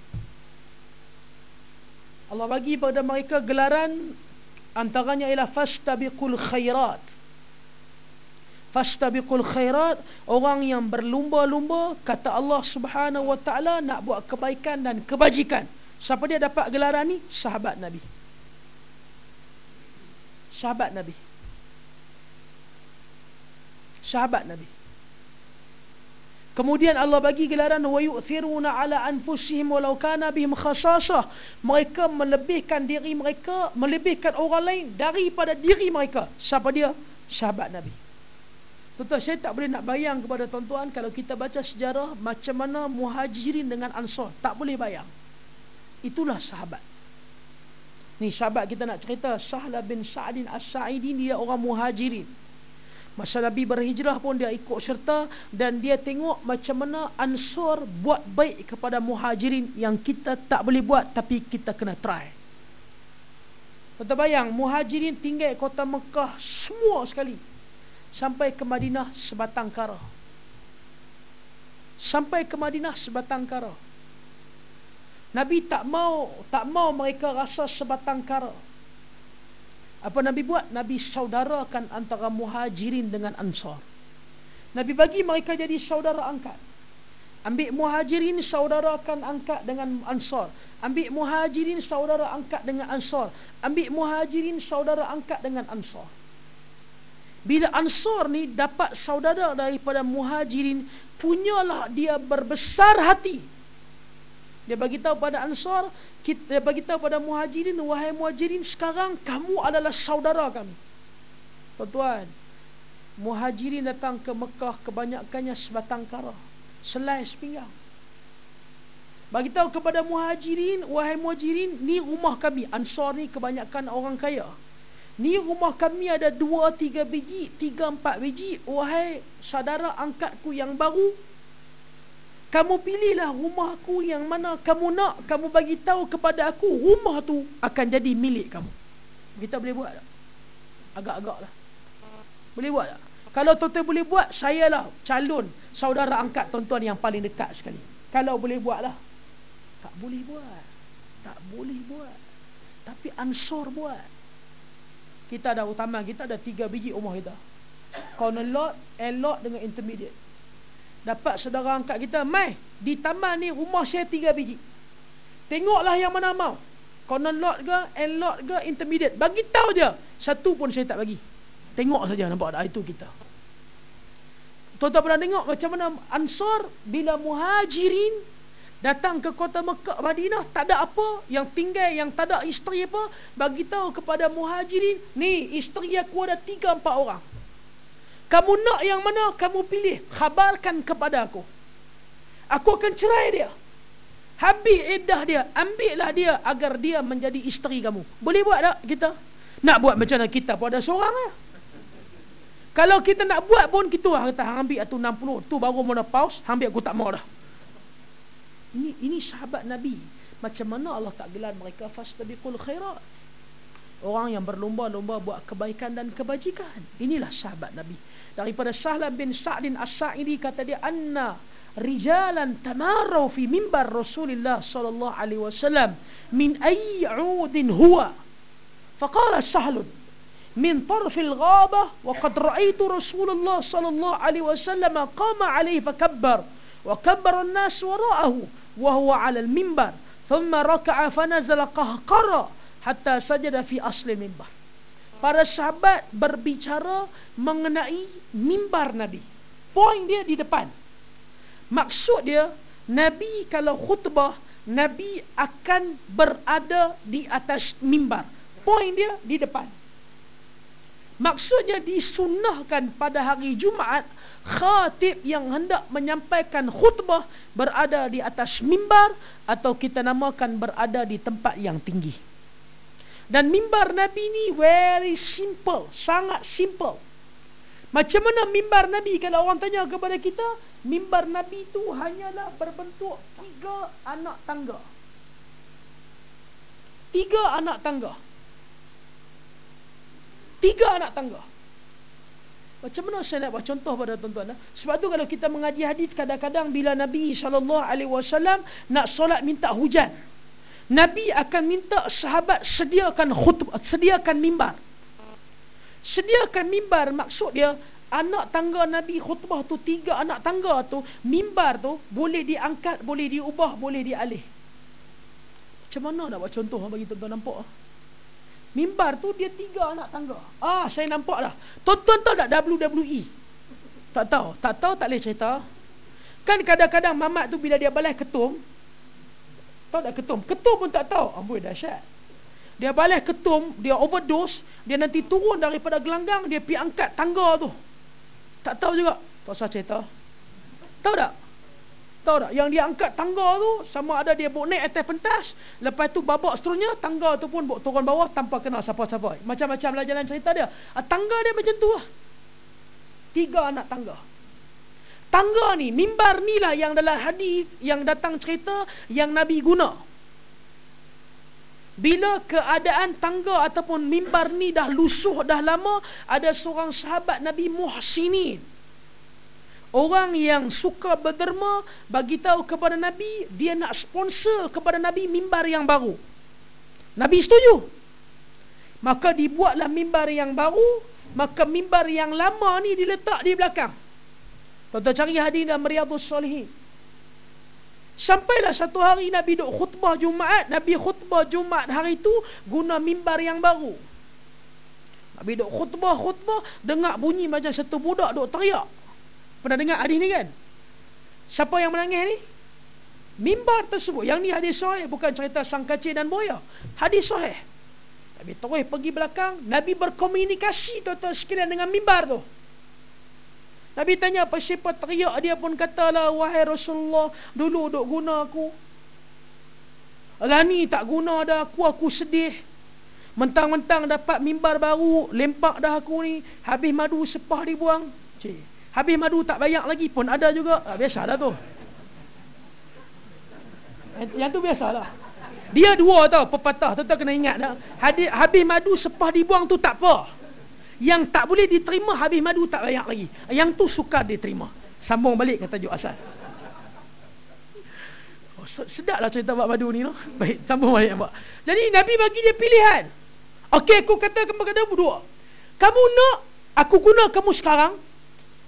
S1: Allah bagi pada mereka gelaran, antaranya ialah fastabiqul khairat. Fastabiqul khairat, orang yang berlumba-lumba, kata Allah Subhanahu wa taala, nak buat kebaikan dan kebajikan. Siapa dia dapat gelaran ni? Sahabat Nabi. Sahabat Nabi. Sahabat Nabi. Kemudian Allah bagi gelaran wa yu'thiruna ala anfusihim walau kana bihim khasasah. Mereka melebihkan diri mereka, melebihkan orang lain daripada diri mereka. Siapa dia? Sahabat Nabi. Tuan-tuan, saya tak boleh nak bayang kepada tuan-tuan kalau kita baca sejarah macam mana Muhajirin dengan Ansar. Tak boleh bayang. Itulah sahabat. Ni sahabat kita nak cerita, Sahla bin Sa'din As-Sa'idi, dia orang Muhajirin. Masa Nabi berhijrah pun dia ikut serta, dan dia tengok macam mana Ansar buat baik kepada Muhajirin yang kita tak boleh buat, tapi kita kena try. Kita bayang, Muhajirin tinggal kota Mekah semua sekali, sampai ke Madinah sebatang kara. Sampai ke Madinah sebatang kara. Nabi tak mau mereka rasa sebatang kara. Apa Nabi buat? Nabi saudarakan antara Muhajirin dengan Ansar. Nabi bagi mereka jadi saudara angkat. Ambil Muhajirin saudarakan angkat dengan Ansar. Ambil Muhajirin saudara angkat dengan Ansar. Ambil Muhajirin saudara angkat dengan Ansar. Bila Ansar ni dapat saudara daripada Muhajirin, punyalah dia berbesar hati. Dia bagi tahu pada Ansar, dia bagi tahu pada Muhajirin, wahai Muhajirin, sekarang kamu adalah saudara kami. Tuan-tuan, Muhajirin datang ke Mekah kebanyakannya sebatang kara, selai sepinggang. Bagi tahu kepada Muhajirin, wahai Muhajirin, ni rumah kami. Ansar ni kebanyakan orang kaya. Ni rumah kami ada 2-3 biji, 3-4 biji. Wahai saudara angkatku yang baru, kamu pilihlah rumahku yang mana kamu nak. Kamu bagi tahu kepada aku, rumah tu akan jadi milik kamu. Kita boleh buat tak? Agak-agak lah. Boleh buat tak? Kalau tuan-tuan boleh buat, saya lah calon saudara angkat tuan-tuan yang paling dekat sekali. Kalau boleh buat lah. Tak boleh buat. Tak boleh buat. Tapi Ansar buat. Kita ada utama, kita ada 3 biji rumah kita. Corner lot, end lot dengan intermediate. Dapat saudara angkat kita, mai, di taman ni rumah saya 3 biji. Tengoklah yang mana mau. Corner lot ke, end lot ke, intermediate. Bagi tahu je. Satu pun saya tak bagi. Tengok saja, nampak tak? Itu kita. Tuan-tuan pernah tengok macam mana Ansar bila Muhajirin datang ke kota Mekah, Madinah, tak ada apa, yang tinggal, yang tak ada isteri apa, bagi tahu kepada Muhajirin, ni isteri aku ada 3-4 orang. Kamu nak yang mana, kamu pilih, khabarkan kepada aku. Aku akan cerai dia. Habis iddah dia, ambillah dia agar dia menjadi isteri kamu. Boleh buat tak kita? Nak buat macam mana, kita pun ada seorang lah. Kalau kita nak buat pun, kita kata, ambil tu 60, tu baru menopause, ambil aku tak mau dah. Ini sahabat Nabi. Macam mana Allah tak gelar mereka fastabiqul khairat. Orang yang berlomba-lomba buat kebaikan dan kebajikan. Inilah sahabat Nabi. Daripada Sahlam bin Sa'din As-Sa'idi, kata dia, anna rijalan tamarau fi mimbar Rasulullah sallallahu alaihi wasallam min ayyi 'udin huwa. Faqala Sahlun min tarfil ghabah wa qad ra'aitu Rasulullah sallallahu alaihi wasallam qama alaihi fakabbar wa kabbara an-nas wara'ahu wa huwa 'ala al-mimbar thumma raka'a fa nazala qahqara hatta sajada fi asli mimbar. Para sahabat berbicara mengenai mimbar Nabi. Poin dia di depan. Maksud dia, Nabi kalau khutbah, Nabi akan berada di atas mimbar. Poin dia di depan. Maksudnya disunnahkan pada hari Jumaat, khatib yang hendak menyampaikan khutbah berada di atas mimbar, atau kita namakan berada di tempat yang tinggi. Dan mimbar Nabi ni very simple, sangat simple. Macam mana mimbar Nabi? Kalau orang tanya kepada kita, mimbar Nabi tu hanyalah berbentuk 3 anak tangga. 3 anak tangga. 3 anak tangga. Macam mana saya nak buat contoh pada tuan-tuan? Sebab tu kalau kita mengaji hadis, kadang-kadang bila Nabi SAW nak solat minta hujan, Nabi akan minta sahabat sediakan khutbah, sediakan mimbar. Sediakan mimbar, maksud dia anak tangga Nabi khutbah tu 3 anak tangga tu, mimbar tu boleh diangkat, boleh diubah, boleh dialih. Macam mana nak buat contoh bagi tuan-tuan nampak? Mimbar tu dia 3 anak tangga. Saya nampak dah. Tuan-tuan tahu tak WWE? Tak tahu, tak boleh cerita. Kan kadang-kadang mamat tu bila dia balas ketum, tahu tak ketum? Ketum pun tak tahu. Amboi dahsyat. Dia balas ketum, dia overdose, dia nanti turun daripada gelanggang, dia pergi angkat tangga tu. Tak tahu juga. Tak usah cerita. Tahu tak? Tahu tak? Yang dia angkat tangga tu, sama ada dia bawa naik atas pentas, lepas tu babak seterusnya, tangga tu pun bawa turun bawah tanpa kenal siapa-siapa. Macam-macam lah jalan cerita dia. Tangga dia macam tu lah. 3 anak tangga. Tangga ni, mimbar ni lah yang dalam hadis yang datang cerita yang Nabi guna. Bila keadaan tangga ataupun mimbar ni dah lusuh, dah lama, ada seorang sahabat Nabi Muhsinin, orang yang suka berderma, bagi tahu kepada Nabi dia nak sponsor kepada Nabi mimbar yang baru. Nabi setuju. Maka dibuatlah mimbar yang baru. Maka mimbar yang lama ni diletak di belakang. Tuan-tuan cari hadis dalam Riyadhus Shalihin. Sampailah satu hari Nabi duk khutbah Jumaat. Nabi khutbah Jumaat hari tu guna mimbar yang baru. Nabi duk khutbah, dengar bunyi macam satu budak duk teriak. Pernah dengar hadis ni kan? Siapa yang menangis ni? Mimbar tersebut. Yang ni hadis sahih, bukan cerita sang kacir dan buaya. Hadis sahih. Nabi terus pergi belakang. Nabi berkomunikasi tuan-tuan sekalian dengan mimbar tu. Nabi tanya apa siapa teriak, dia pun katalah, wahai Rasulullah, dulu duk guna aku. Lah ni tak guna dah aku sedih. Mentang-mentang dapat mimbar baru, lempak dah aku ni. Habis madu sepah dibuang. Habis madu tak banyak lagi pun ada juga. Biasalah tu. Yang tu biasalah. Dia 2 tau pepatah. Tuan-tuan kena ingat dah. Habis madu sepah dibuang tu tak apa. Yang tak boleh diterima habis madu tak banyak lagi. Yang tu sukar diterima. Sambung balik kata tajuk asal. Sedaplah cerita bab madu ni. No? Baik, sambung balik. Jadi Nabi bagi dia pilihan. Okey, aku kata kepada berdua. Kamu nak aku guna kamu sekarang,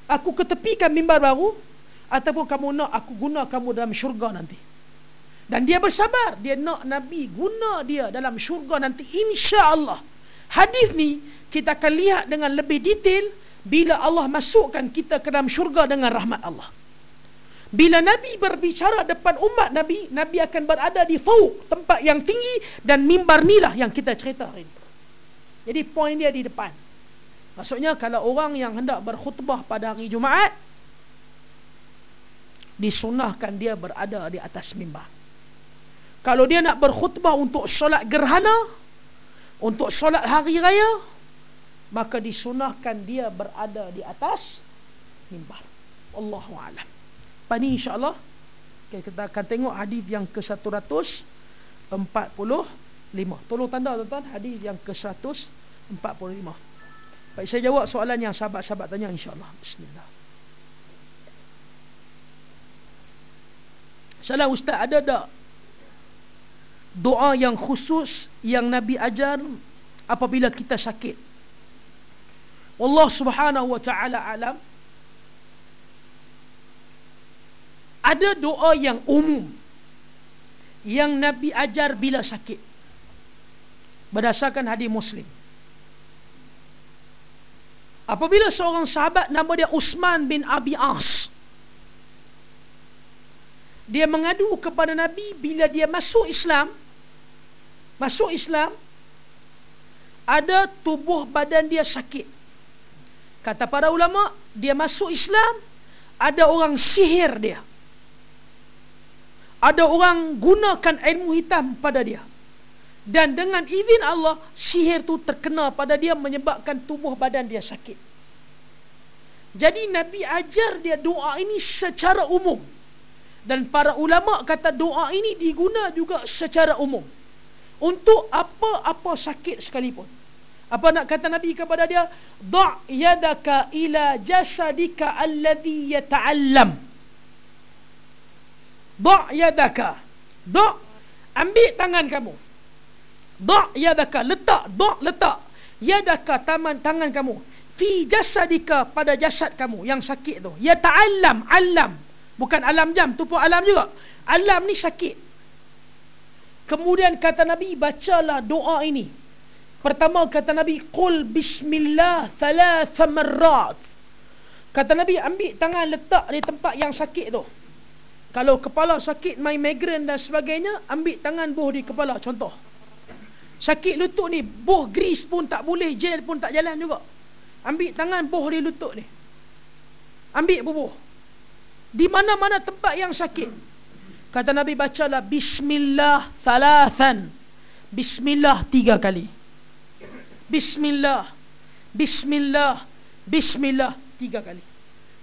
S1: aku ketepikan mimbar baru, ataupun kamu nak aku guna kamu dalam syurga nanti. Dan dia bersabar. Dia nak Nabi guna dia dalam syurga nanti, insya-Allah. Hadis ni kita akan lihat dengan lebih detail bila Allah masukkan kita ke dalam syurga dengan rahmat Allah. Bila Nabi berbicara depan umat Nabi, Nabi akan berada di fauq, tempat yang tinggi, dan mimbar inilah yang kita cerita hari ini. Jadi poin dia di depan. Maksudnya kalau orang yang hendak berkhutbah pada hari Jumaat, disunahkan dia berada di atas mimbar. Kalau dia nak berkhutbah untuk solat gerhana, untuk solat hari raya, maka disunahkan dia berada di atas mimbar. Wallahu a'lam. Pada ni insya-Allah kita akan tengok hadis yang ke-145. Tolong tanda tuan-tuan, hadis yang ke-145. Baik, saya jawab soalan yang sahabat-sahabat tanya insya-Allah. Bismillah. Salah ustaz, ada tak doa yang khusus yang Nabi ajar apabila kita sakit? Allah Subhanahu wa taala alam. Ada doa yang umum yang Nabi ajar bila sakit, berdasarkan hadis Muslim. Apabila seorang sahabat nama dia Uthman bin Abi As, dia mengadu kepada Nabi bila dia masuk Islam, ada tubuh badan dia sakit. Kata para ulama, dia masuk Islam, ada orang sihir dia, ada orang gunakan ilmu hitam pada dia, dan dengan izin Allah, sihir tu terkena pada dia, menyebabkan tubuh badan dia sakit. Jadi Nabi ajar dia doa ini secara umum, dan para ulama kata doa ini diguna juga secara umum untuk apa-apa sakit sekalipun. Apa nak kata Nabi kepada dia? Da' yadaka ila jasadika alladhi yata'allam. Da' yadaka. Da', ambil tangan kamu. Da' yadaka, letak. Yadaka, tangan kamu. Fi jasadika, pada jasad kamu yang sakit tu. Yata'allam, alam. Bukan alam jam, tu pun alam juga. Alam ni sakit. Kemudian kata Nabi, bacalah doa ini. Pertama kata Nabi, qul bismillah 3 marrat. Kata Nabi, ambil tangan letak di tempat yang sakit tu. Kalau kepala sakit, migraine dan sebagainya, ambil tangan buh di kepala. Contoh, sakit lutut ni, buh grease pun tak boleh, gel pun tak jalan juga. Ambil tangan buh di lutut ni, ambil bubuh di mana-mana tempat yang sakit. Kata Nabi, bacalah bismillah 3. Bismillah 3 kali. Bismillah 3 kali.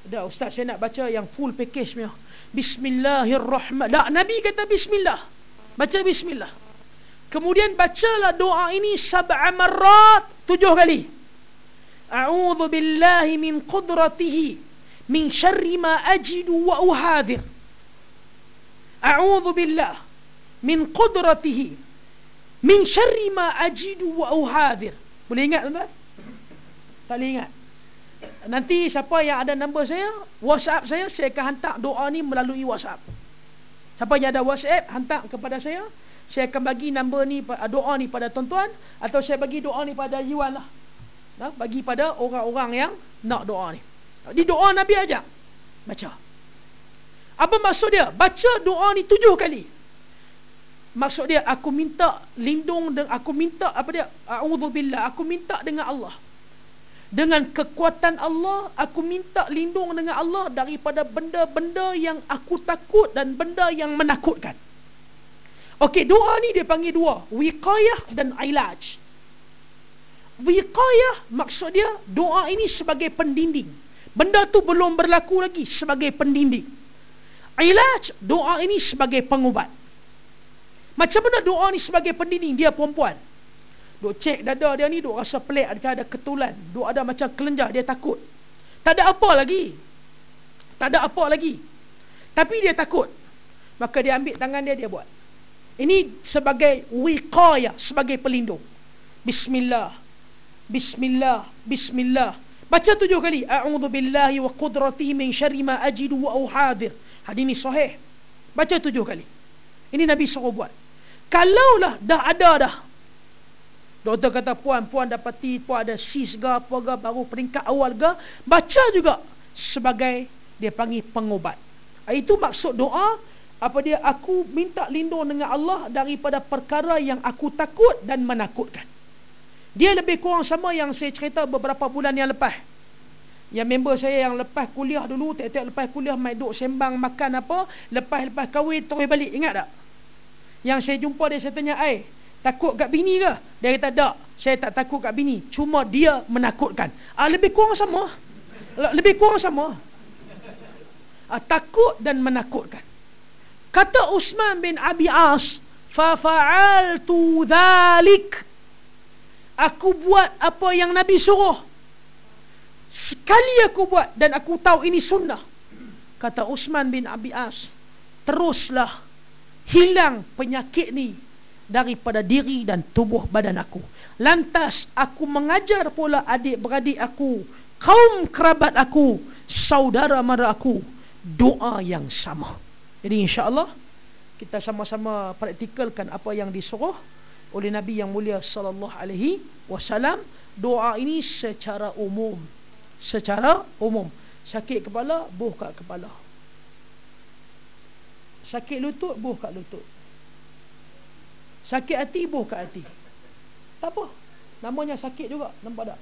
S1: Dah ustaz, saya nak baca yang full package punya. Bismillahirrahmanirrahim. Tak, Nabi kata bismillah. Baca bismillah. Kemudian bacalah doa ini 7 marrat, 7 kali. A'udzu billahi min qudratihi min syarri ma ajidu wa uhadir. A'udzu billah min qudratihi min syarri ma ajidu wa uhadir. Boleh ingat tuan-tuan? Tak boleh ingat? Nanti siapa yang ada nombor saya, WhatsApp saya akan hantar doa ni melalui WhatsApp. Siapa yang ada WhatsApp, hantar kepada saya akan bagi nombor ni, doa ni pada tuan-tuan, atau saya bagi doa ni pada Iwan lah. Bagi pada orang-orang yang nak doa ni. Di doa Nabi ajak baca. Apa maksud dia? Baca doa ni 7 kali. Maksud dia, aku minta lindung, dan aku minta apa dia? A'udzubillah, aku minta dengan Allah. Dengan kekuatan Allah, aku minta lindung dengan Allah daripada benda-benda yang aku takut dan benda yang menakutkan. Okey, doa ni dia panggil 2, wiqayah dan ilaj. Wiqayah maksud dia, doa ini sebagai pendinding. Benda tu belum berlaku lagi, sebagai pendinding. Ilaj, doa ini sebagai pengubat. Macam mana doa ni sebagai pendinding? Dia perempuan, duk cek dada dia ni, duk rasa pelik, ada ketulan, duk ada macam kelenjar, dia takut. Tak ada apa lagi, tapi dia takut. Maka dia ambil tangan dia buat. Ini sebagai wiqayah, sebagai pelindung. Bismillah. Baca 7 kali. A'udzu billahi wa qudratihi min syarri ma ajidu wa uhadir. Hadis ini sahih. Baca 7 kali. Ini Nabi suruh buat. Kalaulah dah ada dah, doktor kata puan dapati puan ada sis ke apa ke, baru peringkat awal ke, baca juga sebagai dia panggil pengubat. Itu maksud doa. Apa dia? Aku minta lindung dengan Allah daripada perkara yang aku takut dan menakutkan. Dia lebih kurang sama yang saya cerita beberapa bulan yang lepas. Yang member saya yang lepas kuliah dulu, tiap-tiap lepas kuliah main duk sembang makan apa, lepas kahwin terus balik, ingat tak? Yang saya jumpa dia, saya tanya, takut kat bini ke? Dia kata, tak, saya tak takut kat bini, cuma dia menakutkan. Lebih kurang sama. Lebih kurang sama. Takut dan menakutkan. Kata Uthman bin Abi As, fa fa'altu dhalik. Aku buat apa yang Nabi suruh. Sekali aku buat dan aku tahu ini sunnah. Kata Uthman bin Abi As, teruslah hilang penyakit ni daripada diri dan tubuh badan aku. Lantas aku mengajar pula adik-beradik aku, kaum kerabat aku, saudara mara aku, doa yang sama. Jadi insya-Allah kita sama-sama praktikalkan apa yang disuruh oleh Nabi yang mulia sallallahu alaihi wasallam. Doa ini secara umum. Secara umum. Sakit kepala, buh kat kepala. Sakit lutut, buh kat lutut. Sakit hati, buh kat hati. Tak apa. Namanya sakit juga. Nampak tak?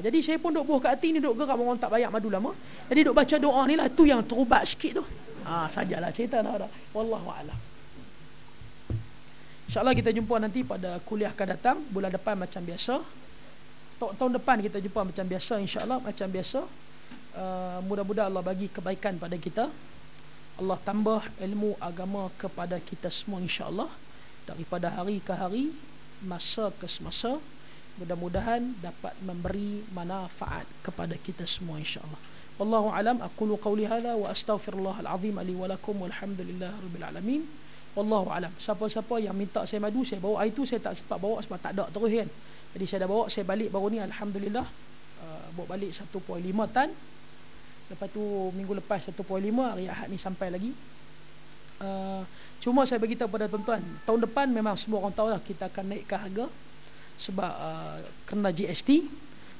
S1: Jadi saya pun duk buh kat hati ni, duk geram orang tak bayar madu lama. Jadi duk baca doa ni lah. Tu yang terubat sikit tu. Sajalah cerita nak. Wallahu'alam. InsyaAllah kita jumpa nanti pada kuliah akan datang. Bulan depan macam biasa. Tahun depan kita jumpa macam biasa, insya-Allah macam biasa. Mudah-mudahan Allah bagi kebaikan pada kita. Allah tambah ilmu agama kepada kita semua, insya-Allah. Daripada hari ke hari, masa ke semasa, mudah-mudahan dapat memberi manfaat kepada kita semua, insya-Allah. Wallahu alam. Aqulu qawli hadha wa astaghfirullahal azim li wa lakum walhamdulillahirabbil alamin. Wallahu alam. Siapa-siapa yang minta saya madu, saya bawa. Itu saya tak sempat bawa sebab tak ada terus kan. Jadi saya dah bawa, saya balik baru ni, alhamdulillah. Bawa balik 1.5 tan. Lepas tu minggu lepas 1.5, hari Ahad ni sampai lagi. Cuma saya beritahu pada tuan-tuan, tahun depan memang semua orang tahu lah kita akan naikkan harga sebab kena GST.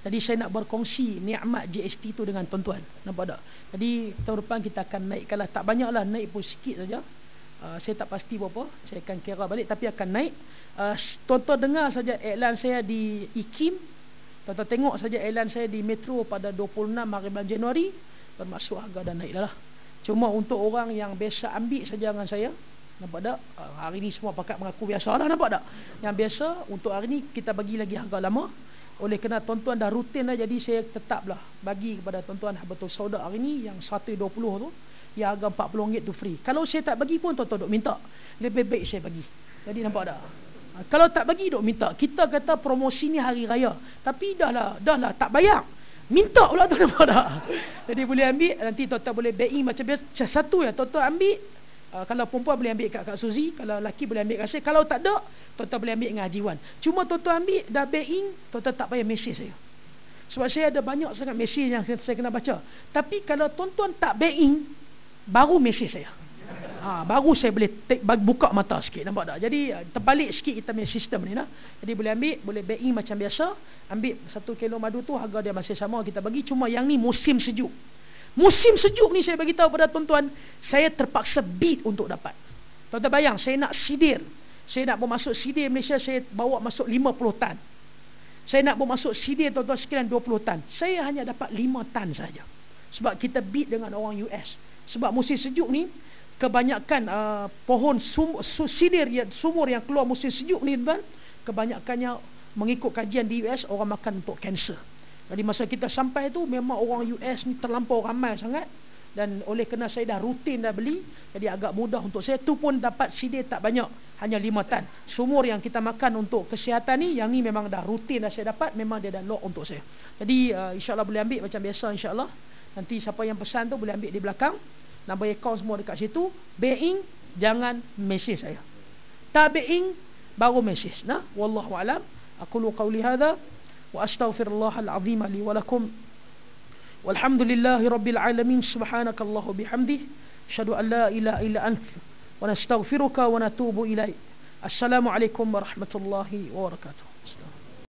S1: Jadi saya nak berkongsi nikmat GST tu dengan tuan-tuan. Nampak tak? Jadi tahun depan kita akan naikkan lah. Tak banyak lah, naik pun sikit saja. Saya tak pasti berapa, saya akan kira balik, tapi akan naik. Tuan-tuan dengar saja iklan saya di IKIM, tuan-tuan tengok saja iklan saya di Metro pada 26 hari bulan Januari, bermaksud harga dah naik dah lah. Cuma untuk orang yang biasa ambil saja dengan saya, nampak tak? Hari ni semua pakat mengaku biasa lah, nampak tak? Yang biasa, untuk hari ni kita bagi lagi harga lama. Oleh kerana tuan-tuan dah rutin dah, jadi saya tetaplah bagi kepada tuan-tuan betul sauda hari ni yang 120 tu, yang harga RM40 tu free. Kalau saya tak bagi pun tuan-tuan duk minta. Lebih baik saya bagi. Jadi nampak tak? Kalau tak bagi duk minta. Kita kata promosi ni hari raya, tapi dah lah tak bayar. Minta pula tu, nampak tak? Jadi boleh ambil, nanti tuan-tuan boleh back-in macam biasa. Satu ya, tuan-tuan ambil. Kalau perempuan boleh ambil kat Kak Suzy, kalau lelaki boleh ambil kat saya. Kalau tak ada, tuan-tuan boleh ambil dengan Haji Wan. Cuma tuan-tuan ambil dah back-in, tuan-tuan tak payah mesej saya. Sebab saya ada banyak sangat mesej yang saya kena baca. Tapi kalau tuan-tuan tak back-in, baru mesej saya. Baru saya boleh buka mata sikit, nampak tak? Jadi terbalik sikit kita punya sistem ni lah. Jadi boleh ambil, boleh back-in macam biasa. Ambil 1 kilo madu tu, harga dia masih sama kita bagi. Cuma yang ni musim sejuk. Musim sejuk ni saya bagi tahu pada tuan-tuan, saya terpaksa bid untuk dapat. Tuan-tuan bayang, saya nak sidir. Saya nak bermasuk sidir Malaysia, saya bawa masuk 50 tan. Saya nak bermasuk sidir tuan-tuan sekalian 20 tan. Saya hanya dapat 5 tan saja. Sebab kita bid dengan orang US. Sebab musim sejuk ni, kebanyakan pohon sidir sumur yang keluar musim sejuk ni, tuan, kebanyakannya mengikut kajian di US orang makan untuk kanser. Jadi masa kita sampai tu memang orang US ni terlampau ramai sangat. Dan oleh kerana saya dah rutin dah beli, jadi agak mudah untuk saya. Tu pun dapat sidir tak banyak, hanya 5 tan. Sumur yang kita makan untuk kesihatan ni, yang ni memang dah rutin dah saya dapat. Memang dia dah lock untuk saya. Jadi insyaAllah boleh ambil macam biasa, insyaAllah. Nanti siapa yang pesan tu boleh ambil di belakang. Nombor akaun semua dekat situ. Back-in, jangan mesej saya. Tak back-in, baru mesej. Wallahu alam. Aqulu qawli hadha wa astaghfirullahal azim li wa lakum. Walhamdulillahi rabbil alamin. Subhanakallahu bihamdih. Asyhadu an la ilaha illa anta wa nastaghfiruka wa natubu ilaik. Assalamualaikum warahmatullahi wabarakatuh.